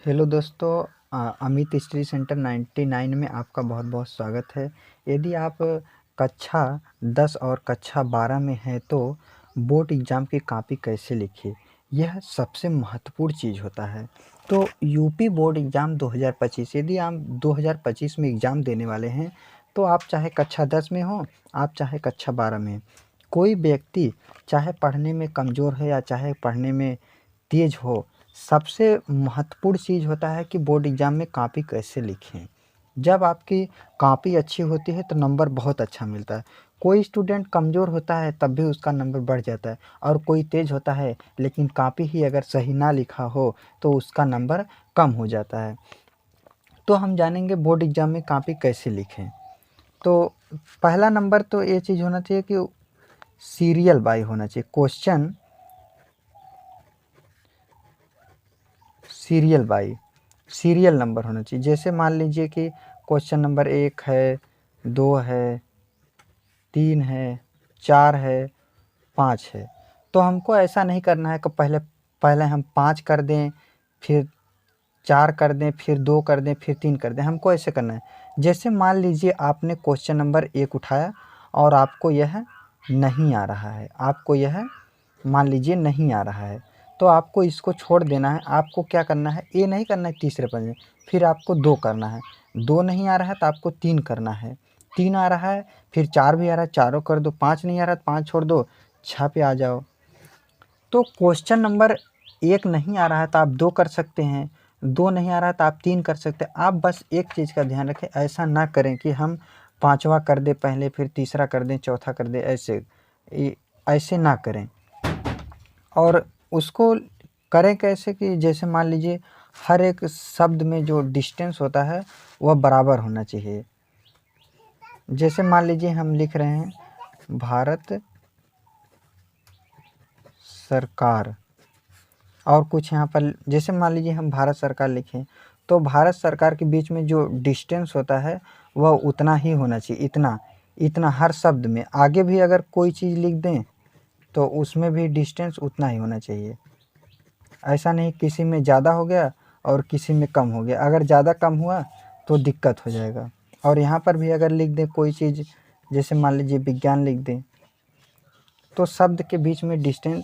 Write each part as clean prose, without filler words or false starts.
Hello दोस्तों, Amit study centre 99 में आपका बहुत बहुत स्वागत है। यदि आप कक्षा 10 और कक्षा 12 में हैं तो बोर्ड एग्ज़ाम की कॉपी कैसे लिखें, यह सबसे महत्वपूर्ण चीज़ होता है। तो यूपी बोर्ड एग्ज़ाम 2025, यदि आप 2025 में एग्ज़ाम देने वाले हैं तो आप चाहे कक्षा 10 में हो, आप चाहे कक्षा 12 में, कोई व्यक्ति चाहे पढ़ने में कमज़ोर है या चाहे पढ़ने में तेज़ हो, सबसे महत्वपूर्ण चीज़ होता है कि बोर्ड एग्ज़ाम में कॉपी कैसे लिखें। जब आपकी कॉपी अच्छी होती है तो नंबर बहुत अच्छा मिलता है। कोई स्टूडेंट कमज़ोर होता है तब भी उसका नंबर बढ़ जाता है, और कोई तेज़ होता है लेकिन कॉपी ही अगर सही ना लिखा हो तो उसका नंबर कम हो जाता है। तो हम जानेंगे बोर्ड एग्ज़ाम में कॉपी कैसे लिखें। तो पहला नंबर तो ये चीज़ होना चाहिए कि सीरियल बाय होना चाहिए। Question serial by, serial number होना चाहिए। जैसे मान लीजिए कि क्वेश्चन नंबर 1 है, 2 है, 3 है, 4 है, 5 है। तो हमको ऐसा नहीं करना है कि पहले पहले हम 5 कर दें, फिर 4 कर दें, फिर 2 कर दें, फिर 3 कर दें। हमको ऐसे करना है। जैसे मान लीजिए आपने क्वेश्चन नंबर 1 उठाया और आपको यह नहीं आ रहा है, आपको यह मान लीजिए नहीं आ रहा है, तो आपको इसको छोड़ देना है। आपको क्या करना है, ये नहीं करना है तीसरे पन्ने, फिर आपको 2 करना है। 2 नहीं आ रहा है तो आपको 3 करना है। 3 आ रहा है, फिर 4 भी आ रहा है, चारों कर दो। 5 नहीं आ रहा है, 5 छोड़ दो, 6 पे आ जाओ। तो क्वेश्चन नंबर 1 नहीं आ रहा है तो आप 2 कर सकते हैं, 2 नहीं आ रहा है तो आप 3 कर सकते हैं। आप बस एक चीज़ का ध्यान रखें, ऐसा ना करें कि हम 5वां कर दें पहले, फिर तीसरा कर दें, चौथा कर दें, ऐसे ना करें। और उसको करें कैसे कि जैसे मान लीजिए हर एक शब्द में जो डिस्टेंस होता है वह बराबर होना चाहिए। जैसे मान लीजिए हम लिख रहे हैं भारत सरकार, और कुछ यहाँ पर जैसे मान लीजिए हम भारत सरकार लिखें, तो भारत सरकार के बीच में जो डिस्टेंस होता है वह उतना ही होना चाहिए, इतना इतना हर शब्द में। आगे भी अगर कोई चीज़ लिख दें तो उसमें भी डिस्टेंस उतना ही होना चाहिए। ऐसा नहीं किसी में ज़्यादा हो गया और किसी में कम हो गया। अगर ज़्यादा कम हुआ तो दिक्कत हो जाएगा। और यहाँ पर भी अगर लिख दें कोई चीज़, जैसे मान लीजिए विज्ञान लिख दें, तो शब्द के बीच में डिस्टेंस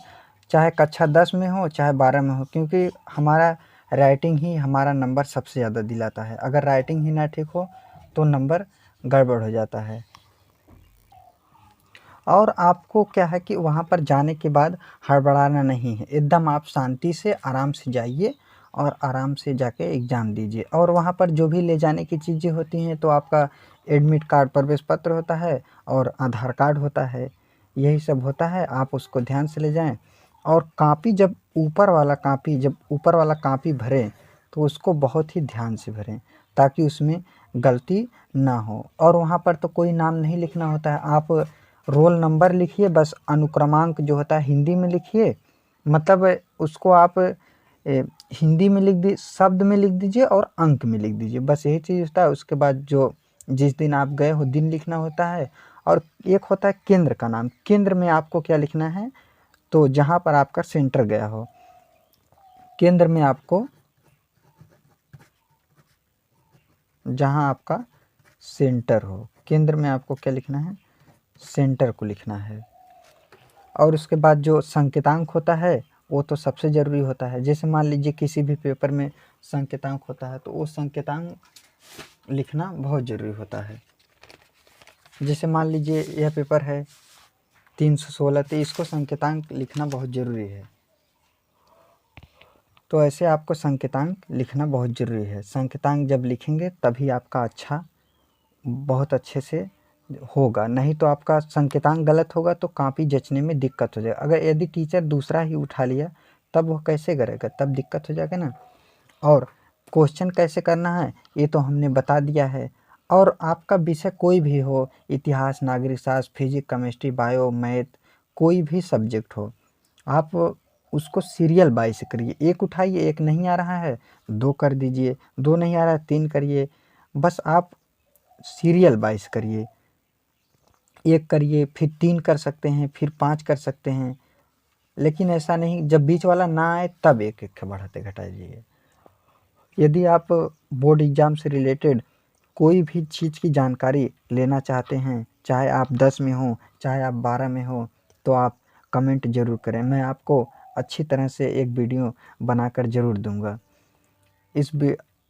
चाहे कक्षा 10 में हो चाहे 12 में हो, क्योंकि हमारा राइटिंग ही हमारा नंबर सबसे ज़्यादा दिलाता है। अगर राइटिंग ही ना ठीक हो तो नंबर गड़बड़ हो जाता है। और आपको क्या है कि वहाँ पर जाने के बाद हड़बड़ाना नहीं है, एकदम आप शांति से आराम से जाइए और आराम से जाके एग्ज़ाम दीजिए। और वहाँ पर जो भी ले जाने की चीज़ें होती हैं, तो आपका एडमिट कार्ड, प्रवेश पत्र होता है और आधार कार्ड होता है, यही सब होता है। आप उसको ध्यान से ले जाएं। और कॉपी जब ऊपर वाला कॉपी भरें तो उसको बहुत ही ध्यान से भरें ताकि उसमें गलती ना हो। और वहाँ पर तो कोई नाम नहीं लिखना होता है, आप रोल नंबर लिखिए, बस अनुक्रमांक जो होता है हिंदी में लिखिए। मतलब उसको आप हिंदी में लिख दी, शब्द में लिख दीजिए और अंक में लिख दीजिए, बस यही चीज़ होता है। उसके बाद जो जिस दिन आप गए हो दिन लिखना होता है। और एक होता है केंद्र का नाम, केंद्र में आपको क्या लिखना है, तो जहाँ पर आपका सेंटर गया हो, केंद्र में आपको, जहाँ आपका सेंटर हो, केंद्र में आपको क्या लिखना है, सेंटर को लिखना है। और उसके बाद जो संकेतांक होता है वो तो सबसे ज़रूरी होता है। जैसे मान लीजिए किसी भी पेपर में संकेतांक होता है तो वो संकेतांक लिखना बहुत ज़रूरी होता है। जैसे मान लीजिए यह पेपर है 316, तो इसको संकेतांक लिखना बहुत ज़रूरी है। तो ऐसे आपको संकेतांक लिखना बहुत ज़रूरी है। संकेतांक जब लिखेंगे तभी आपका अच्छा, बहुत अच्छे से होगा। नहीं तो आपका संकेतांक गलत होगा तो कॉपी जचने में दिक्कत हो जाएगा। अगर यदि टीचर दूसरा ही उठा लिया तब वो कैसे करेगा, तब दिक्कत हो जाएगा ना। और क्वेश्चन कैसे करना है ये तो हमने बता दिया है। और आपका विषय कोई भी हो, इतिहास, नागरिक शास्त्र, फिजिक्स, केमिस्ट्री, बायो, मैथ, कोई भी सब्जेक्ट हो, आप उसको सीरियल बाय से करिए। एक उठाइए, एक नहीं आ रहा है 2 कर दीजिए, 2 नहीं आ रहा है 3 करिए। बस आप सीरियल वाइज करिए, 1 करिए, फिर 3 कर सकते हैं, फिर 5 कर सकते हैं। लेकिन ऐसा नहीं जब बीच वाला ना आए तब एक-एक के बढ़ाते घटाइए। यदि आप बोर्ड एग्ज़ाम से रिलेटेड कोई भी चीज़ की जानकारी लेना चाहते हैं, चाहे आप 10 में हो, चाहे आप 12 में हो, तो आप कमेंट ज़रूर करें। मैं आपको अच्छी तरह से एक वीडियो बनाकर ज़रूर दूँगा।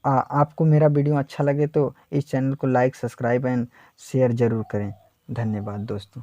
आपको मेरा वीडियो अच्छा लगे तो इस चैनल को लाइक, सब्सक्राइब एंड शेयर ज़रूर करें। धन्यवाद दोस्तों।